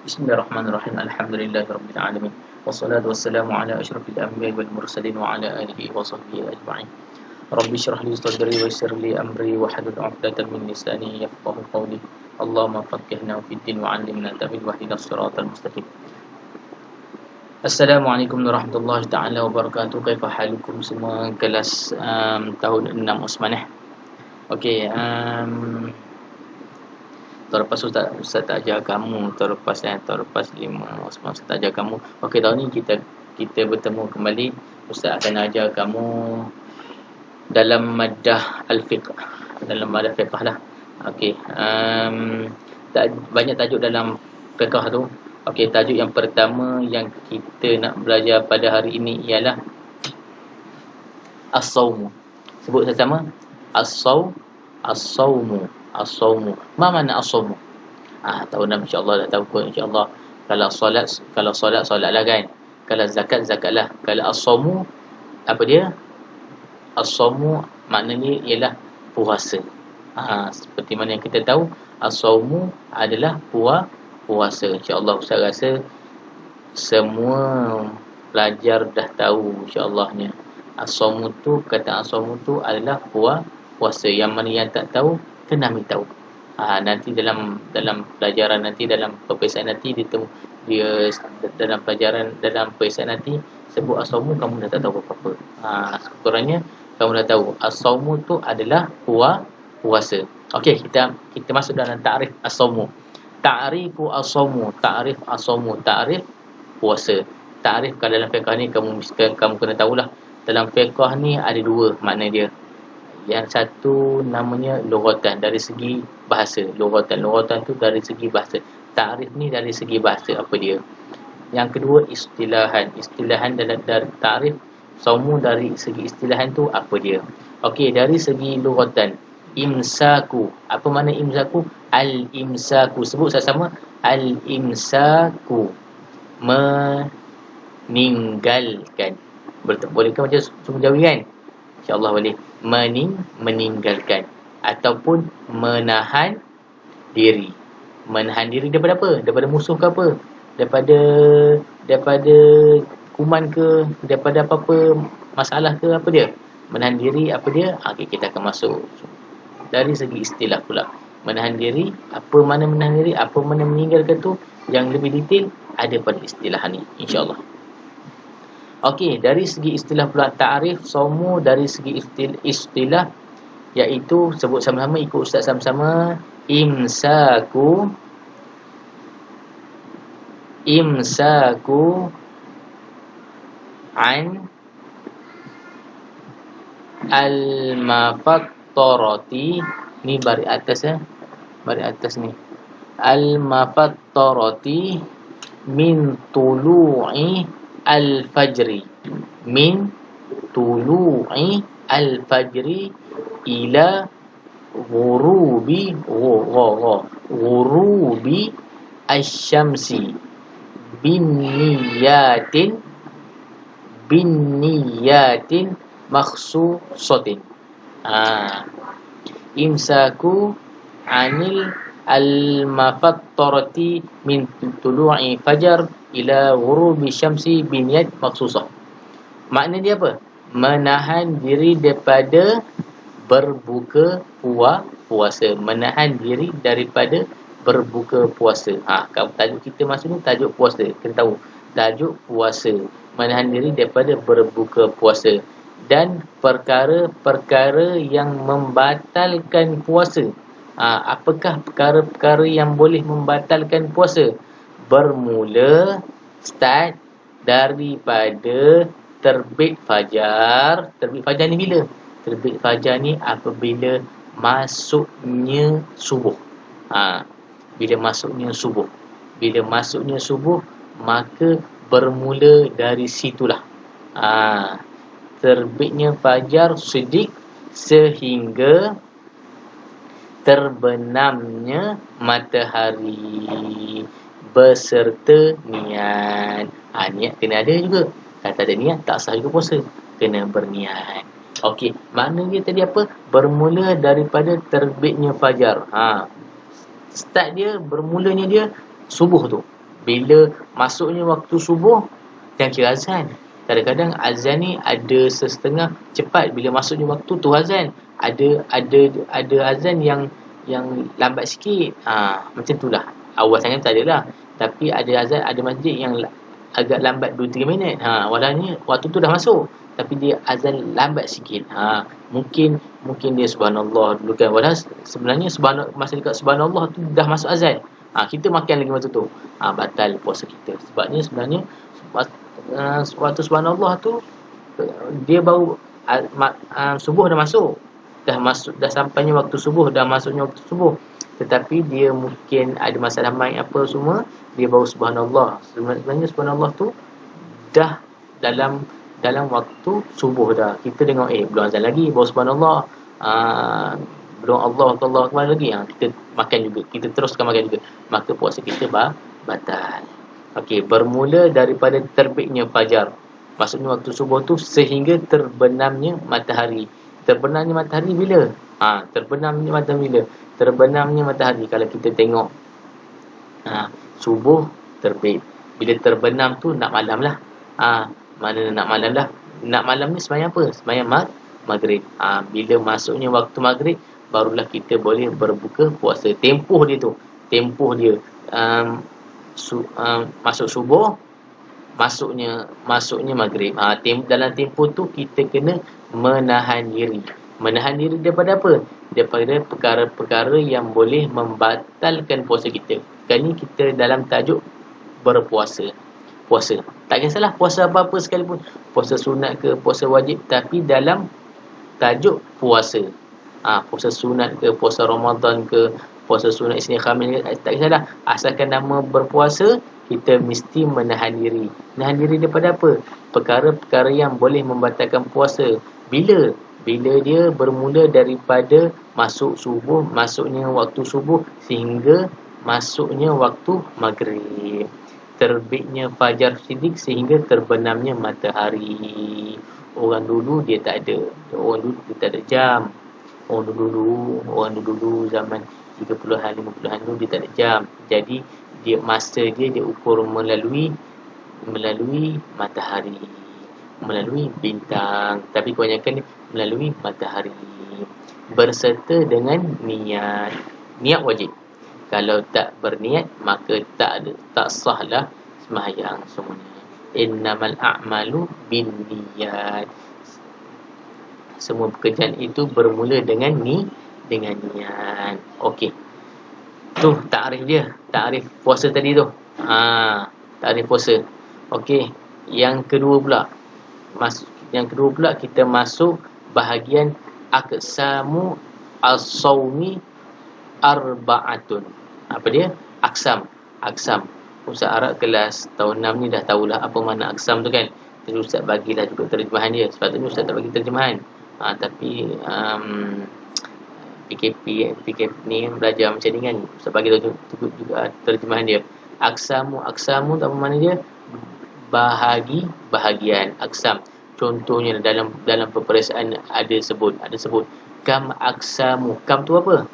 Bismillahirrahmanirrahim. Alhamdulillahirabbil alamin. Wassalatu wassalamu ala asyrafil anbiya'i wal mursalin wa ala alihi wa sahbihi ajma'in. Rabbi shrah li sadri wa yassir li amri wa hlul 'uqdatam min lisani yafqahu qawli. Allahumma faqihna fid din wa 'allimna ta'wil wa ihdinas siratal mustaqim. Assalamualaikum warahmatullahi taala wabarakatuh. Kaifa halukum semua kelas tahun 6 Osmanah. Okey, terlepas Ustaz tak ajar kamu, terlepas 5 Osman Ustaz tak ajar kamu. Okey, tahun ni kita bertemu kembali. Ustaz akan ajar kamu dalam madah al-fiqh, dalam madah fiqh lah. Okey, banyak tajuk dalam fiqh tu. Okey, tajuk yang pertama yang kita nak belajar pada hari ini ialah as-sawm. Sebut sama-sama. As-sawmu. Ma makna as-sawmu? Tahu dah, insya-Allah dah tahu kot, insya-Allah. Kalau solatlah kan. Kalau zakat lah. Kalau as-sawmu apa dia? As-sawmu maknanya ialah puasa. Seperti mana yang kita tahu, as-sawmu adalah puasa. Insya-Allah Ustaz rasa semua pelajar dah tahu insya-Allahnya. As-sawmu tu, kata as-sawmu tu adalah puasa. Yang mana yang tak tahu kena ambil tahu. Nanti dalam pelajaran nanti, dalam peperiksaan nanti dia dalam peperiksaan nanti sebut as-sawmu, kamu dah tak tahu apa-apa. Sekurang-kurangnya kamu dah tahu as-sawmu tu adalah puasa. Okey, kita masuk dalam ta'rif as-sawmu. Ta'rifu as-sawmu, ta'rif as-sawmu, ta'rif puasa. Ta'rif kalau dalam fiqh ni kamu kena tahulah. Dalam fiqh ni ada dua makna dia. Yang satu namanya lughatan, dari segi bahasa. Lughatan tu dari segi bahasa. Ta'rif ni dari segi bahasa, apa dia. Yang kedua istilahan. Istilahan dalam ta'rif sawmu, dari segi istilahan tu apa dia. Okey, dari segi lughatan, imsaku. Apa makna imsaku? Al-imsaku. Sebut sama-sama. Al-imsaku, meninggalkan. Bolehkah macam semua Jawi kan? InsyaAllah boleh. Meninggalkan ataupun menahan diri. Menahan diri daripada apa? Daripada musuh ke apa? Daripada kuman ke? Daripada apa-apa masalah ke? Apa dia? Menahan diri apa dia? Okay, kita akan masuk dari segi istilah pula. Menahan diri, apa mana menahan diri, apa mana meninggalkan tu, yang lebih detail ada pada istilah ni, insya-Allah. Okey, dari segi istilah pula ta'rif sawmu, dari segi istilah iaitu, sebut sama-sama, ikut Ustaz sama-sama. Imsaku an al-mafattarati. Ni baris atas ni. Al-mafattarati min tulu'i al-fajri. Min tulu'i al-fajri ila ghurubi asy-syamsi binniyatin makhsusatin. Imsaku anil al-mafattarati min tulu'i fajar ila ghurubi syamsi biniyat maksusah. Makna dia apa? Menahan diri daripada berbuka puasa. Menahan diri daripada berbuka puasa. Kalau tajuk kita masuk ni tajuk puasa. Kita tahu tajuk puasa. Menahan diri daripada berbuka puasa. Dan perkara-perkara yang membatalkan puasa. Apakah perkara-perkara yang boleh membatalkan puasa? Bermula, start daripada terbit fajar. Terbit fajar ni bila? Terbit fajar ni apabila masuknya subuh. Bila masuknya subuh, maka bermula dari situlah. Terbitnya fajar siddiq sehingga terbenamnya matahari beserta niat. Niat kena ada juga. Kalau tak ada niat, tak sah juga puasa. Kena berniat. Okey, makna dia tadi apa? Bermula daripada terbitnya fajar. Start dia, bermulanya dia subuh tu. Bila masuknya waktu subuh, jangan kira azan. Kadang-kadang azan ni ada setengah cepat, bila masuknya waktu tu azan. Ada azan yang lambat sikit. Macam tu lah. Awal sangat tak ada lah. Tapi ada azan, ada masjid yang agak lambat 2-3 minit. Walanya waktu tu dah masuk. Tapi dia azan lambat sikit. Mungkin dia subhanallah dulu kan. Padahal sebenarnya masa dekat subhanallah tu dah masuk azan. Kita makan lagi waktu tu. Batal puasa kita. Sebabnya sebenarnya waktu subhanallah tu dia baru subuh dah masuk. Dah sampainya waktu subuh, dah masuknya waktu subuh. Tetapi dia mungkin ada masalah mic apa semua, dia baru subhanallah. Sebenarnya subhanallah tu dah dalam waktu subuh dah. Kita dengar belum azan lagi, baru subhanallah. Belum Allah Akbar lagi. Kita makan juga, kita teruskan makan juga. Maka puasa kita batal. Okey, bermula daripada terbitnya fajar. Maksudnya waktu subuh tu sehingga terbenamnya matahari. Terbenamnya matahari bila? Terbenamnya matahari bila? Terbenamnya matahari kalau kita tengok subuh terbit. Bila terbenam tu nak malam lah. Mana nak malam lah. Nak malam ni sembahyang apa? Sembahyang maghrib. Bila masuknya waktu maghrib, barulah kita boleh berbuka puasa. Tempoh dia masuk subuh, masuknya maghrib. Dalam tempoh tu kita kena menahan diri. Menahan diri daripada apa? Daripada perkara-perkara yang boleh membatalkan puasa kita. Kali ni kita dalam tajuk berpuasa. Puasa. Tak kisahlah puasa apa-apa sekalipun. Puasa sunat ke, puasa wajib. Tapi dalam tajuk puasa. Puasa sunat ke, puasa Ramadan ke, puasa sunat Isnin Khamis ke, tak kisahlah. Asalkan nama berpuasa, kita mesti menahan diri. Menahan diri daripada apa? Perkara-perkara yang boleh membatalkan puasa. Bila dia bermula daripada masuknya waktu subuh sehingga masuknya waktu maghrib. Terbitnya fajar siddiq sehingga terbenamnya matahari. Orang dulu dia tak ada jam. Orang dulu zaman 30-an 50-an dulu dia tak ada jam. Jadi masa dia ukur melalui matahari, melalui bintang, tapi kebanyakan melalui matahari berserta dengan niat wajib. Kalau tak berniat maka tak sahlah sembahyang semuanya. Innamal a'malu binniyat. Semua pekerjaan itu bermula dengan niat. Okey. Tu takrif puasa tadi tu. Takrif puasa. Okey. Yang kedua pula kita masuk bahagian aqsamu as-saumi arba'atun. Apa dia? Aqsam. Ustaz Arab kelas tahun 6 ni dah tahulah apa makna aqsam tu kan. Jadi Ustaz bagilah juga terjemahan dia. Sepatutnya Ustaz tak bagi terjemahan. Tapi PKP ni belajar macam ni kan. Ustaz bagi juga terjemahan dia. Aqsamu tu apa makna dia? Bahagian. Aqsam. Contohnya dalam peperiksaan ada sebut kam aqsamu. Kam tu apa?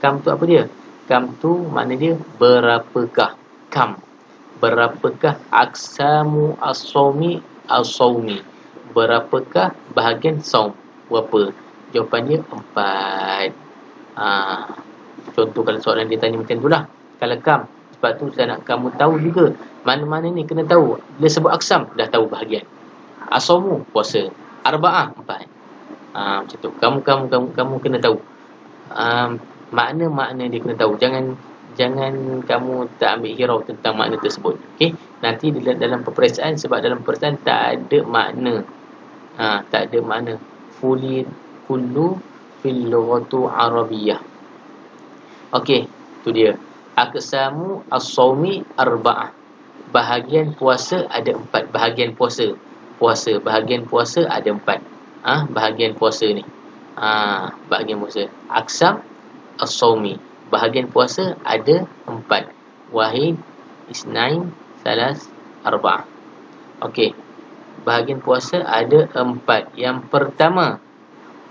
Kam tu apa dia? Kam tu makna dia berapakah? Kam. Berapakah aqsamu as-saumi as-saumi? Berapakah bahagian saum? Berapa? Jawapan dia 4. Contoh kalau soalan dia tanya macam itulah. Kalau kam, sebab tu saya nak kamu tahu juga. Mana-mana ni kena tahu. Dia sebut aqsam, dah tahu bahagian. As-saumu, puasa. Arba'ah, 4. Macam tu. Kamu kena tahu. Makna-makna dia kena tahu. Jangan kamu tak ambil hirau tentang makna tersebut. Okey? Nanti dalam peperiksaan, sebab dalam peperiksaan tak ada makna. Tak ada makna. Kullu fil lughatu arabiyyah. Okey, tu dia. Aqsamu as-saumi arba'ah. Bahagian puasa ada 4. Bahagian puasa ada 4. Bahagian puasa ni. Bahagian puasa. Aqsam as-saumi. Bahagian puasa ada 4. Wahid, isnain, salas, arba'ah. Okey. Bahagian puasa ada 4. Yang pertama,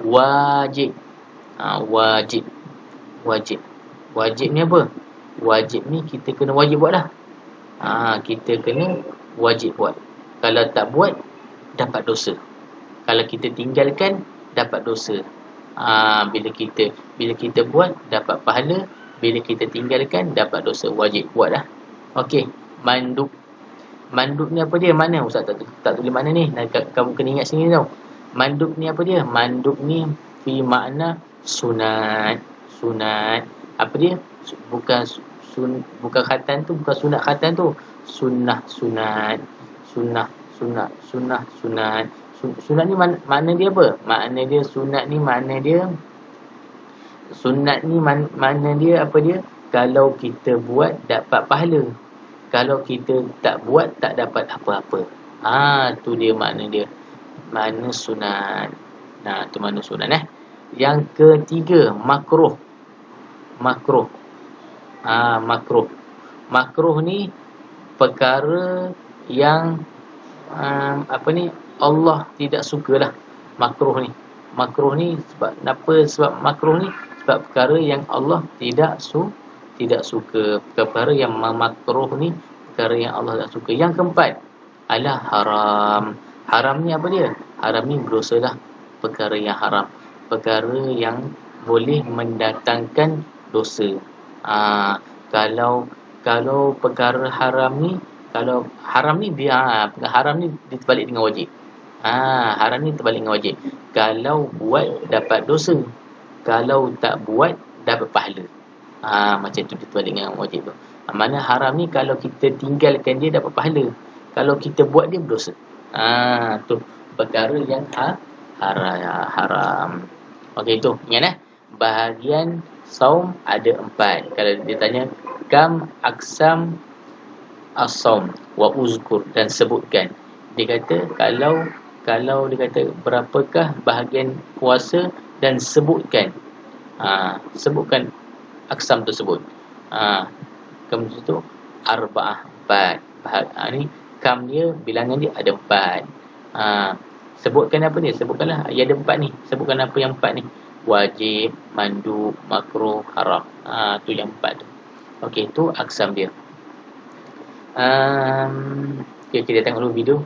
wajib. Wajib ni apa? Wajib ni kita kena wajib buat lah. Kita kena wajib buat. Kalau tak buat, dapat dosa. Kalau kita tinggalkan, dapat dosa. Bila kita buat, dapat pahala. Bila kita tinggalkan, dapat dosa. Wajib buat lah. Okey, mandub. Mandub ni apa dia? Mana? Ustaz tak tulis mana ni. Kamu kena ingat sini tau. Mandub ni apa dia? Mandub ni fi makna sunat. Sunat. Apa dia? Bukan khatan tu, bukan sunat khatan tu. Sunnah, sunat. Sunnah, sunat. Sunat ni makna dia apa? Makna dia sunat ni makna dia makna dia apa dia? Kalau kita buat dapat pahala. Kalau kita tak buat tak dapat apa-apa. Tu dia makna dia. Makna sunat. Nah, tu makna sunat Yang ketiga, makruh. Makruh. Makruh ni perkara yang Allah tidak sukalah. Makruh ni sebab apa? Sebab makruh ni sebab perkara yang Allah tidak suka. Perkara yang makruh ni perkara yang Allah tak suka. Yang keempat adalah haram. Haram ni apa dia? Haram ni berdosa lah. Perkara yang haram, perkara yang boleh mendatangkan dosa. Kalau perkara haram ni, kalau haram ni dia haram ni terbalik dengan wajib. Haram ni terbalik dengan wajib. Kalau buat dapat dosa, kalau tak buat dapat pahala. Macam tu terbalik dengan wajib tu. Mana haram ni kalau kita tinggalkan dia dapat pahala, kalau kita buat dia berdosa. Tu perkara yang haram. Okey, tu ingat bahagian saum ada 4. Kalau dia tanya kam aksam as-saum wa uzkur, dan sebutkan. Dia kata kalau dia kata berapakah bahagian puasa dan sebutkan. Sebutkan aksam tersebut. Kam itu arba'ah, 4. Ni kam dia bilangan dia ada 4. Sebutkan apa dia? Sebutkanlah yang ada 4 ni. Sebutkan apa yang 4 ni. Wajib, mandub, makruh, haram. Tu yang 4 tu. Okey, tu aksam dia. Okay, kita tengok dulu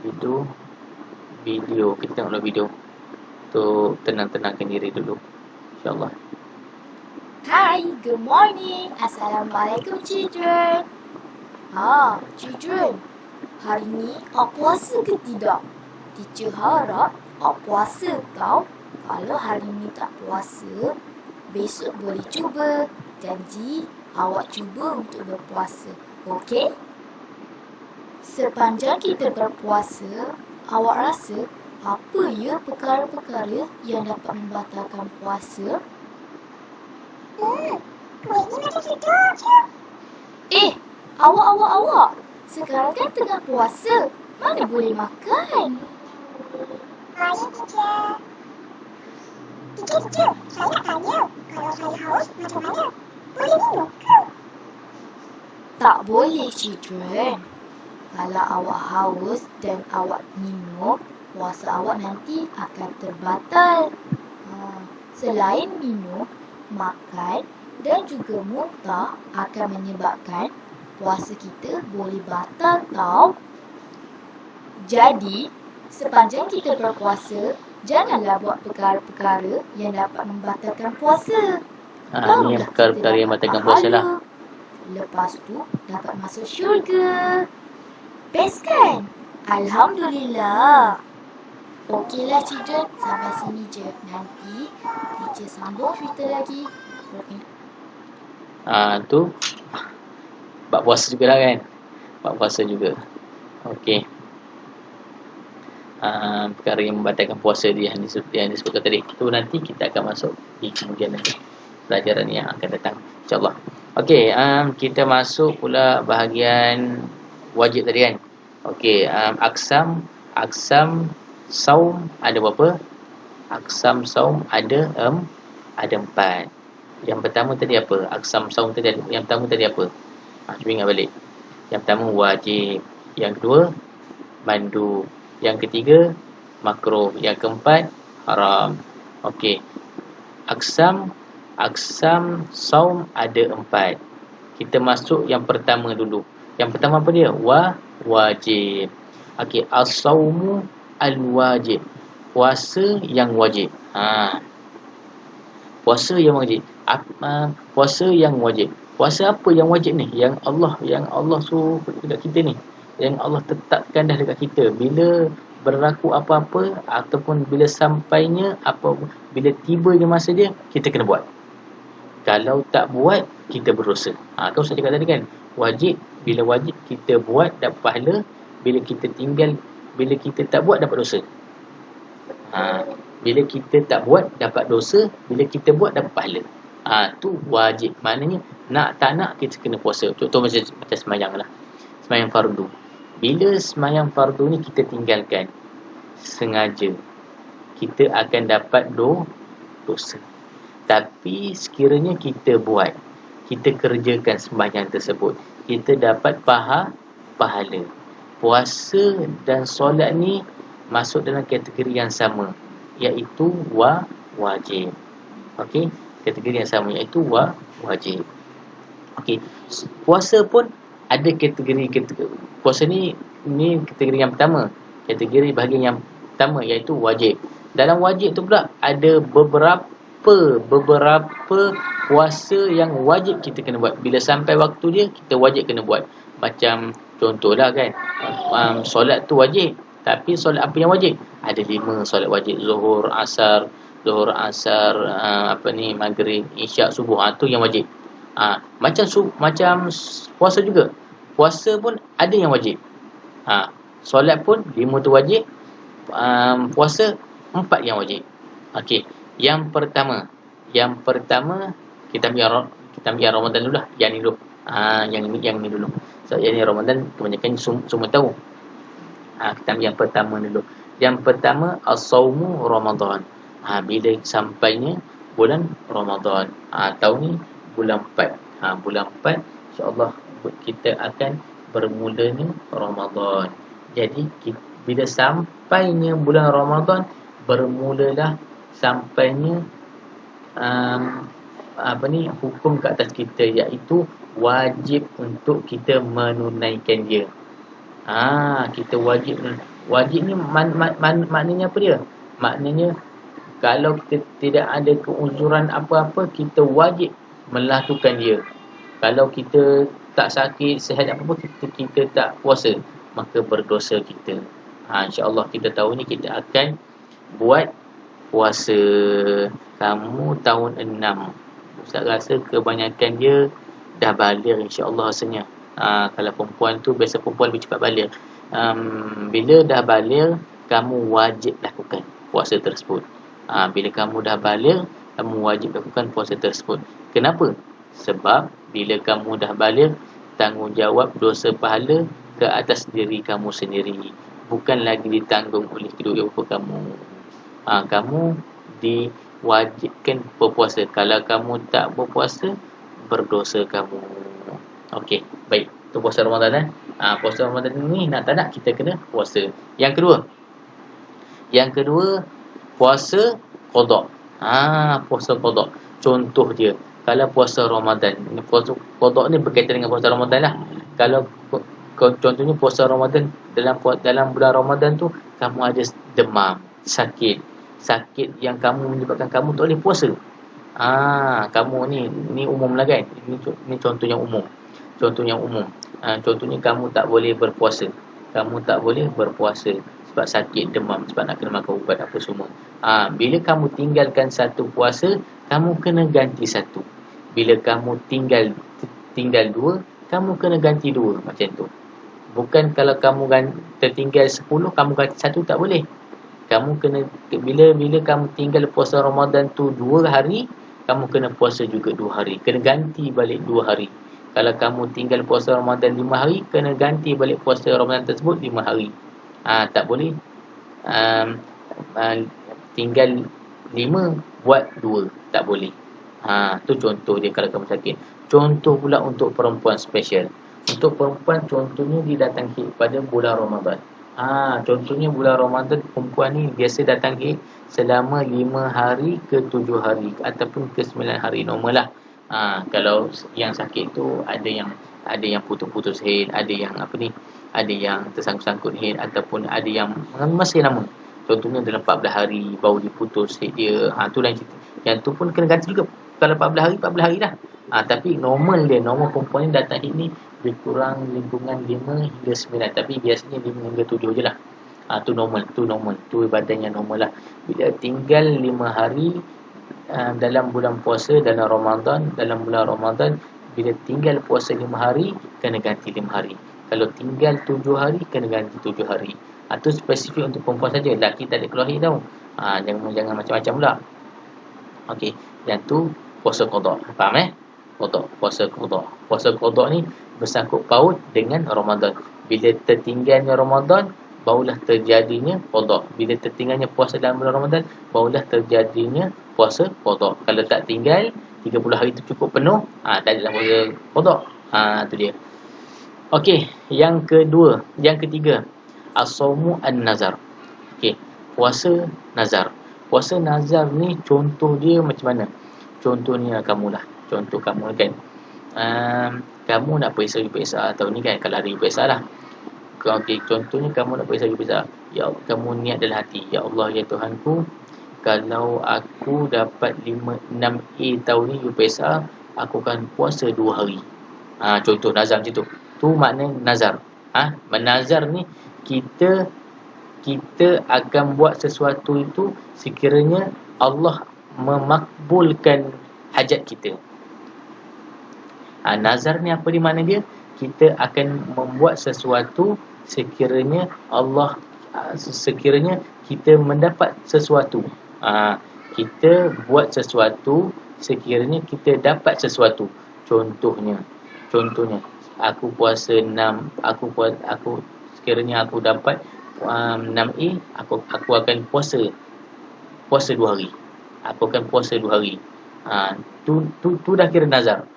video. Kita tengok dulu video. Tu tenang-tenangkan diri dulu, InsyaAllah. Hi, good morning. Assalamualaikum, children. Children, hari ni awak puasa ke tidak? Teacher harap awak puasa tau. Kalau hari ni tak puasa, besok boleh cuba. Janji awak cuba untuk berpuasa. Okey? Sepanjang kita berpuasa, awak rasa apa ya perkara-perkara yang dapat membatalkan puasa? Awak. Sekarang kan tengah puasa. Mana boleh makan? Ya, teacher. Teacher, saya nak tanya. Kalau saya haus, macam mana? Boleh minum ke? Tak boleh, children. Kalau awak haus dan awak minum, puasa awak nanti akan terbatal. Selain minum, makan dan juga muntah akan menyebabkan puasa kita boleh batal tau. Jadi, sepanjang kita berpuasa, janganlah buat perkara-perkara yang dapat membatalkan puasa. Ni perkara-perkara yang membatalkan puasa lah. Lepas tu dapat masuk syurga. Best kan? Alhamdulillah. Okeylah, children, sampai sini je. Nanti teacher sambung cerita lagi. Tu bab puasa jugalah kan. Bab puasa juga. Okey. Perkara yang membatalkan puasa dia yang disebutkan tadi. Itu nanti kita akan masuk di kemudian nanti. Pelajaran yang akan datang, InsyaAllah. Okey, kita masuk pula bahagian wajib tadi kan. Okey, aksam saum ada berapa? Aksam saum ada 4. Yang pertama tadi apa? Aksam saum tadi yang pertama tadi apa? Cuba ingat balik. Yang pertama wajib, yang kedua mandub, yang ketiga makruh, yang keempat haram. Okey. Aksam saum ada 4. Kita masuk yang pertama dulu. Yang pertama apa dia? Wajib. Okey, as-saumu al-wajib. Puasa yang wajib. Puasa yang wajib. Puasa yang wajib. Puasa apa yang wajib ni? Yang Allah suruh dekat kita ni. Yang Allah tetapkan dah dekat kita. Bila berlaku apa-apa ataupun bila sampainya bila tibanya masa dia, kita kena buat. Kalau tak buat, kita berdosa. Kau saya cakap tadi kan, wajib, bila wajib kita buat dapat pahala, bila kita tak buat dapat dosa. Bila kita tak buat dapat dosa, bila kita buat dapat pahala. Tu wajib. Maknanya nak tak nak kita kena puasa. Contoh macam semayang lah. Semayang fardu. Bila semayang fardu ni kita tinggalkan sengaja, kita akan dapat dosa. Tapi sekiranya kita buat, kita kerjakan sembahyang tersebut, kita dapat pahala. Puasa dan solat ni masuk dalam kategori yang sama, iaitu wajib. Okey, kategori yang sama iaitu wajib. Okey, puasa pun ada kategori. Puasa ni kategori yang pertama, kategori bahagian yang pertama iaitu wajib. Dalam wajib tu pula ada beberapa puasa yang wajib kita kena buat. Bila sampai waktu dia, kita wajib kena buat. Macam contohlah kan, solat tu wajib. Tapi solat apa yang wajib? Ada 5 solat wajib. Zuhur, asar, maghrib, isyak, subuh. Tu yang wajib. Macam puasa juga. Puasa pun ada yang wajib. Solat pun 5 tu wajib. Puasa 4 yang wajib. Okey. Yang pertama kita ambil Ramadan dulu lah. Yang ni dulu. Yang ni dulu. So yang ni Ramadan kebanyakan semua tahu. Kita ambil yang pertama dulu. Yang pertama as-saumu Ramadan. Bila sampainya bulan Ramadan. Tahun ni bulan 4. Bulan 4 insya-Allah kita akan bermulanya Ramadan. Jadi bila sampainya bulan Ramadan, bermulalah sampainya hukum ke atas kita, iaitu wajib untuk kita menunaikan dia. Kita wajib ni maknanya apa dia? Maknanya kalau kita tidak ada keuzuran apa-apa, kita wajib melakukan dia. Kalau kita tak sakit, sihat apa-apa, kita tak puasa, maka berdosa kita. InsyaAllah kita tahun ni kita akan buat puasa. Kamu tahun 6. Ustaz rasa kebanyakan dia dah baligh insyaAllah rasanya. Kalau perempuan tu, biasa perempuan lebih cepat baligh. Bila dah baligh, kamu wajib lakukan puasa tersebut. Bila kamu dah baligh, kamu wajib lakukan puasa tersebut. Kenapa? Sebab bila kamu dah baligh, tanggungjawab dosa pahala ke atas diri kamu sendiri, bukan lagi ditanggung oleh kedua bapa kamu. Kamu diwajibkan berpuasa. Kalau kamu tak berpuasa, berdosa kamu. Okey, baik. Itu puasa Ramadan. Puasa Ramadan ni nak tak nak kita kena puasa. Yang kedua puasa qada. Puasa qada. Contoh dia, kalau puasa Ramadan, puasa qada ni berkaitan dengan puasa Ramadan lah. Kalau contohnya puasa Ramadan, dalam bulan Ramadan tu kamu ada demam, sakit yang kamu menyebabkan kamu tak boleh puasa. Kamu ni umum lah kan. Ini contoh yang umum. Contohnya kamu tak boleh berpuasa. Sebab sakit, demam, sebab nak kena makan ubat apa semua. Bila kamu tinggalkan satu puasa, kamu kena ganti satu. Bila kamu tinggal 2, kamu kena ganti 2, macam tu. Bukan kalau kamu tertinggal 10, kamu ganti 1, tak boleh. Kamu kena, bila kamu tinggal puasa Ramadan tu 2 hari, kamu kena puasa juga 2 hari. Kena ganti balik 2 hari. Kalau kamu tinggal puasa Ramadan 5 hari, kena ganti balik puasa Ramadan tersebut 5 hari. Tak boleh tinggal 5 buat 2, tak boleh. Tu contoh dia kalau kamu sakit. Contoh pula untuk perempuan special. Untuk perempuan, contohnya dia datang haid pada bulan Ramadan. Contohnya bulan Ramadan, perempuan ni biasa datang haid selama 5 hari ke 7 hari ataupun ke 9 hari, normal lah. Kalau yang sakit tu ada yang ada yang putus-putus haid, ada yang ada yang tersangkut-sangkut haid, ataupun ada yang masih lama. Contohnya dalam 14 hari baru diputus haid dia. Tu lain cerita. Yang tu pun kena ganti juga. Kalau 14 hari dah. Tapi normal perempuan ni datang haid ni lebih kurang lingkungan 5 hingga 9. Tapi biasanya 5 hingga 7 je lah. Tu normal. Tu badan yang normal lah. Bila tinggal 5 hari dalam bulan puasa, dalam bulan Ramadan, bila tinggal puasa 5 hari, kena ganti 5 hari. Kalau tinggal 7 hari, kena ganti 7 hari. Tu spesifik untuk perempuan saja. Lelaki tak ada keluar haid tau. Jangan macam-macam pula. Okey, yang tu puasa qada. Faham puasa qada. Puasa qada ni bersangkut paut dengan Ramadan. Bila tertinggalnya Ramadan, barulah terjadinya qada. Bila tertinggalnya puasa dalam bulan Ramadan, barulah terjadinya puasa qada. Kalau tak tinggal 30 hari tu cukup penuh, tak adalah puasa qada. Tu dia. Okey, yang ketiga, as-saumu an-nazar. Okey, puasa nazar. Puasa nazar ni contoh dia macam mana? Contohnya kamulah. Contoh kamu kan. Kamu nak periksa tahun ni kan, kalau hari periksa lah. Okey, contohnya kamu nak periksa. Ya, kamu niat dalam hati, ya Allah, ya Tuhanku, kalau aku dapat 6A tahun ni you periksa, aku akan puasa 2 hari. Contoh nazar macam tu. Tu makna nazar. Menazar ni kita akan buat sesuatu itu sekiranya Allah memakbulkan hajat kita. Nazar ni apa di mana dia? Kita akan membuat sesuatu sekiranya kita mendapat sesuatu. Kita buat sesuatu sekiranya kita dapat sesuatu. Contohnya aku puasa 6, sekiranya aku dapat 6A, aku akan puasa 2 hari. Aku akan puasa 2 hari. Tu dah kira nazar.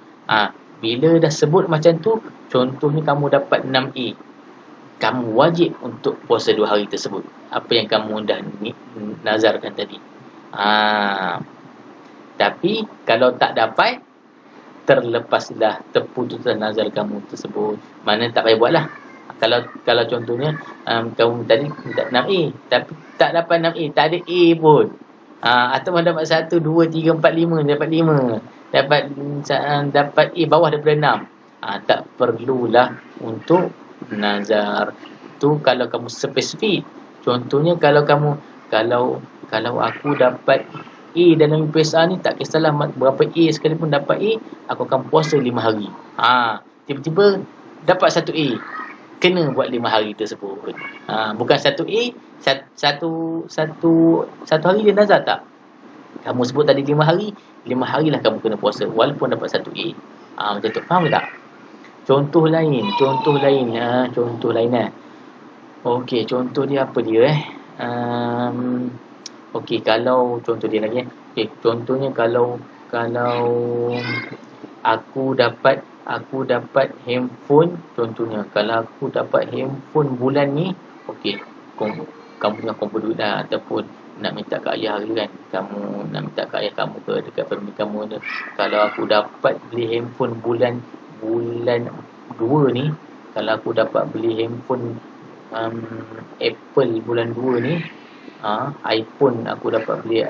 Bila dah sebut macam tu, contohnya kamu dapat 6A, kamu wajib untuk puasa 2 hari tersebut. Apa yang kamu dah nazarkan tadi. Tapi kalau tak dapat, terputuslah nazar kamu tersebut. Mana tak payah buat lah. Kalau contohnya kamu tadi minta 6A, tapi tak dapat 6A, tak ada A pun. Atau dapat 1, 2, 3, 4, 5, dapat 5. Dapat A bawah daripada 6. Tak perlulah untuk nazar. Tu kalau kamu spesifik. Contohnya kalau aku dapat A dalam UPSA ni, tak kisahlah berapa A sekalipun dapat A, aku akan puasa 5 hari. Tiba-tiba dapat 1 A, kena buat 5 hari tersebut. Bukan 1 A, satu hari dia nazar tak. Kamu sebut tadi 5 hari, 5 harilah kamu kena puasa walaupun dapat 1 A. Macam tu, faham tak? Contoh lain. Okey, contoh dia apa dia Okey, kalau contoh dia lagi Okey, contohnya kalau aku dapat handphone, contohnya kalau aku dapat handphone bulan ni, okey, kamu punya komputer dah, ataupun nak minta ke ayah ke kan, kamu nak minta ke ayah kamu ke dekat family kamu tu, kalau aku dapat beli handphone bulan 2 ni, kalau aku dapat beli handphone Apple bulan 2 ni, iPhone, aku dapat beli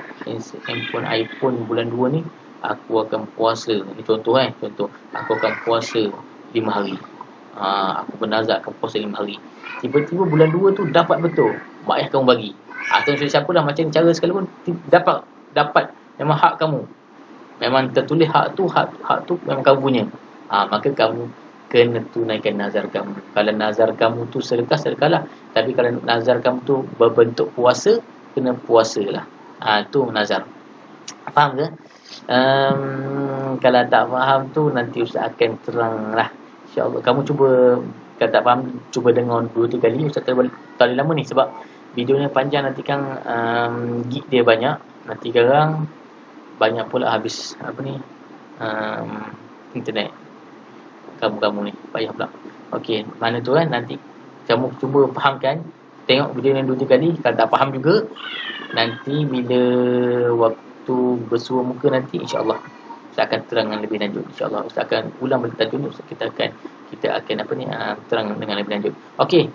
handphone iPhone bulan 2 ni, aku akan puasa. Ini contoh aku akan puasa 5 hari. Aku bernazar akan puasa 5 hari. Tiba-tiba bulan 2 tu dapat betul, mak ayah kamu bagi. Atau siapa dah macam cara sekalipun dapat memang hak kamu. Memang tertulis hak tu memang kamu punya. Maka kamu kena tunaikan nazar kamu. Kalau nazar kamu tu sedekah-sedekahlah. Tapi kalau nazar kamu tu berbentuk puasa, kena puasalah. Tu nazar. Faham ke? Kalau tak faham tu, nanti Ustaz akan terang lah. InsyaAllah. Kamu cuba, kalau tak faham, cuba dengar 2-3 kali. Ustaz terlalu lama ni sebab videonya panjang, nanti kan gig dia banyak. Nanti sekarang banyak pula habis internet. Kamu ni payah pula. Okey, mana tu kan, nanti kamu cuba fahamkan, tengok video yang 2-3 kali. Kalau tak faham juga, nanti bila waktu bersua muka nanti, insya-Allah Ustaz akan terangkan lebih lanjut insya-Allah. Ustaz akan ulang balik tajuk ni, kita akan terang dengan lebih lanjut. Okey.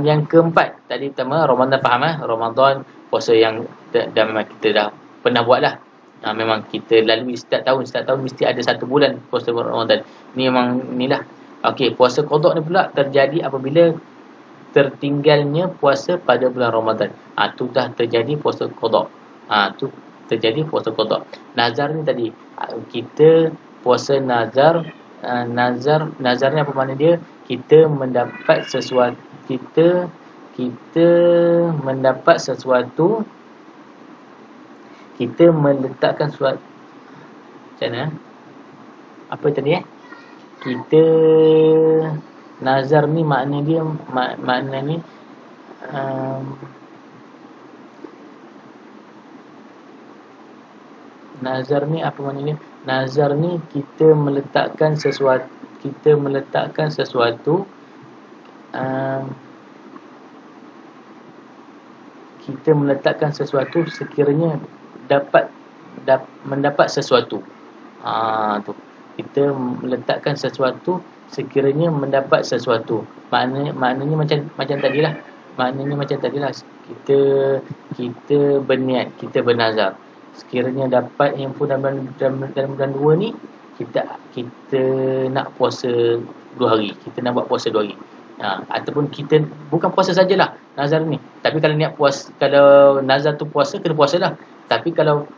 Yang keempat tadi pertama Ramadan faham Ramadan puasa yang dah memang kita dah pernah buat lah. Memang kita lalui setiap tahun mesti ada satu bulan puasa Ramadan. Ni memang inilah. Okey, puasa qada ni pula terjadi apabila tertinggalnya puasa pada bulan Ramadan. Tu dah terjadi puasa qada. Tu terjadi puasa qada. Nazar ni tadi kita puasa nazar. Nazar ni apa makna dia? Kita mendapat sesuatu, kita mendapat sesuatu, kita meletakkan suatu, macam mana? Apa tadi kita nazar ni makna dia makna ni nazar ni apa makna dia? Nazar ni kita meletakkan sesuatu, kita meletakkan sesuatu sekiranya mendapat sesuatu. Tu. Kita meletakkan sesuatu sekiranya mendapat sesuatu. Maknanya macam tadilah. Kita berniat, kita bernazar. Sekiranya dapat handphone dalam bulan 2 ni, kita nak puasa 2 hari. Kita nak buat puasa 2 hari. Ataupun kita bukan puasa sajalah nazar ni. Tapi kalau niat puasa, kalau nazar tu puasa, kena puasalah. Tapi kalau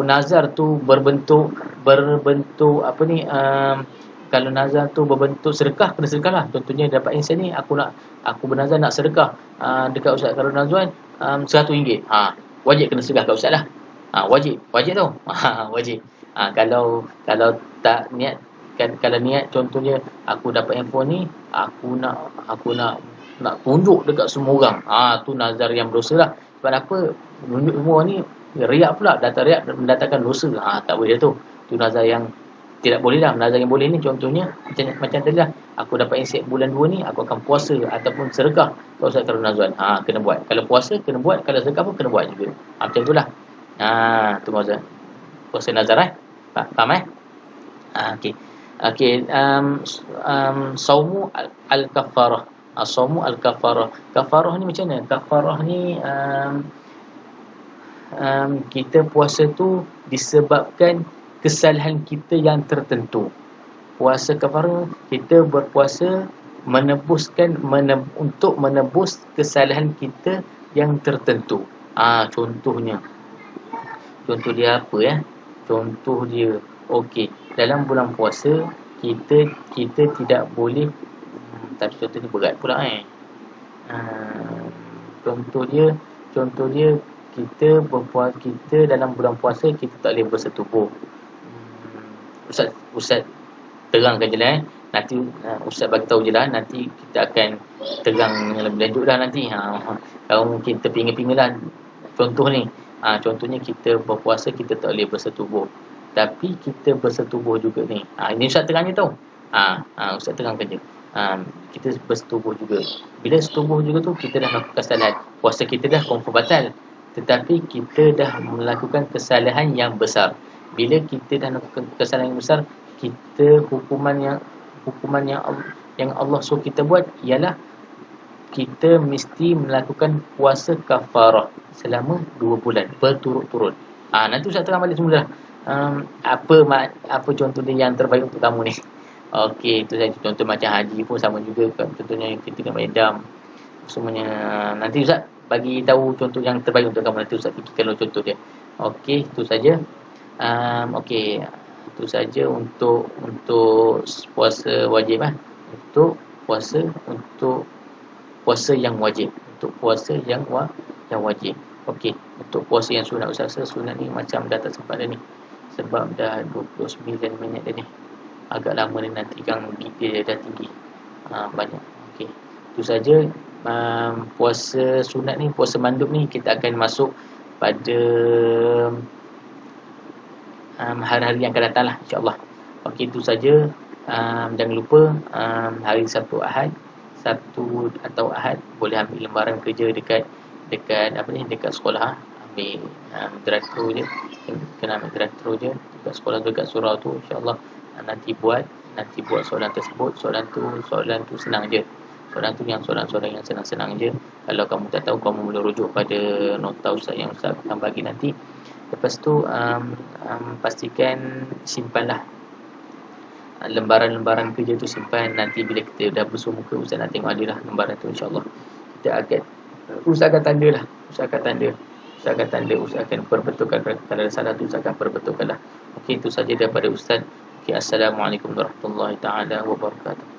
nazar tu berbentuk kalau nazar tu berbentuk sedekah, kena sedekahlah. Contohnya dapat insan ni, aku bernazar nak sedekah dekat Ustaz Karun Nazwan RM100. Wajib kena sedekah kat Ustaz lah. Wajib tu. Wajib. Kalau tak niat, kalau niat contohnya aku dapat handphone ni, aku nak tunjuk dekat semua orang. Tu nazar yang berdosa lah. Sebab apa? Tunjuk semua orang ni riak pula. Data riak mendatangkan dosa. Tak boleh tu. Tu nazar yang tidak boleh lah. Nazar yang boleh ni contohnya macam tadi lah. Aku dapat insight bulan 2 ni, aku akan puasa ataupun sedekah kat Ustaz Karun Nazwan. Kena buat. Kalau puasa kena buat, kalau sedekah pun kena buat juga. Macam itulah. Tu maksud puasa nazar faham okey. Saumu al-kafarah. Saumu al-kafarah. Kafarah ni macam mana? Kafarah ni kita puasa tu disebabkan kesalahan kita yang tertentu. Puasa kafarah, kita berpuasa untuk menebus kesalahan kita yang tertentu. Contoh dia apa Contoh dia, okey, dalam bulan puasa kita tidak boleh, tapi contoh ni berat pula Contoh dia kita berpuasa, kita dalam bulan puasa kita tak boleh bersetubuh. Ustaz terangkan je lah nanti Ustaz bagi tahu je lah, nanti kita akan terang lebih lanjut lah nanti. Kalau mungkin terpinga-pinga lah contoh ni. Contohnya kita berpuasa, kita tak boleh bersetubuh, tapi kita bersetubuh juga ni. Ini Ustaz terang je tau. Ustaz terangkan je. Kita bersetubuh juga. Bila setubuh juga tu, kita dah melakukan kesalahan. Puasa kita dah confirm batal, tetapi kita dah melakukan kesalahan yang besar. Bila kita dah melakukan kesalahan yang besar, kita hukuman yang Allah suruh kita buat ialah kita mesti melakukan puasa kafarah selama 2 bulan berturut-turut. Nanti Ustaz terang balik semula lah. Apa contoh dia yang terbaik untuk kamu ni. Okey, itu saja. Contoh macam haji pun sama juga. Contohnya kita kena bayar dam semuanya. Nanti Ustaz bagi tahu contoh yang terbaik untuk kamu. Nanti Ustaz fikirkan contoh dia. Okey, itu saja. Okey, itu saja untuk puasa wajib Untuk puasa yang wajib. Untuk puasa yang wajib. Okey, untuk puasa yang sunat, Ustaz sunat ni macam dah tak sempat dah ni. Sebab dah 29 minit dah ni. Agak lama ni, nanti kan dia dah tinggi. Banyak. Okey. Itu saja puasa sunat ni, puasa mandub ni kita akan masuk pada hari-hari yang akan datang lah, insya-Allah. Okey, itu saja. Jangan lupa hari Sabtu atau Ahad boleh ambil lembaran kerja dekat sekolah. ambil drive-thru je, kena ambil drive-thru je dekat sekolah dekat surau tu, insya-Allah nanti buat soalan tersebut. Soalan tu senang je. Soalan yang senang-senang je. Kalau kamu tak tahu, kamu boleh rujuk pada nota ustaz yang ustaz akan bagi nanti. Lepas tu pastikan simpanlah lembaran-lembaran kerja tu, simpan. Nanti bila kita dah bersemuka, ustaz nak tengok adalah lembaran tu, insya-Allah kita akan ustaz akan tanda lah. Ustaz akan perbetulkan. Kalau ada salah tu ustaz akan perbetulkan lah. Okey, itu saja daripada ustaz. Okey, assalamualaikum warahmatullahi taala wabarakatuh.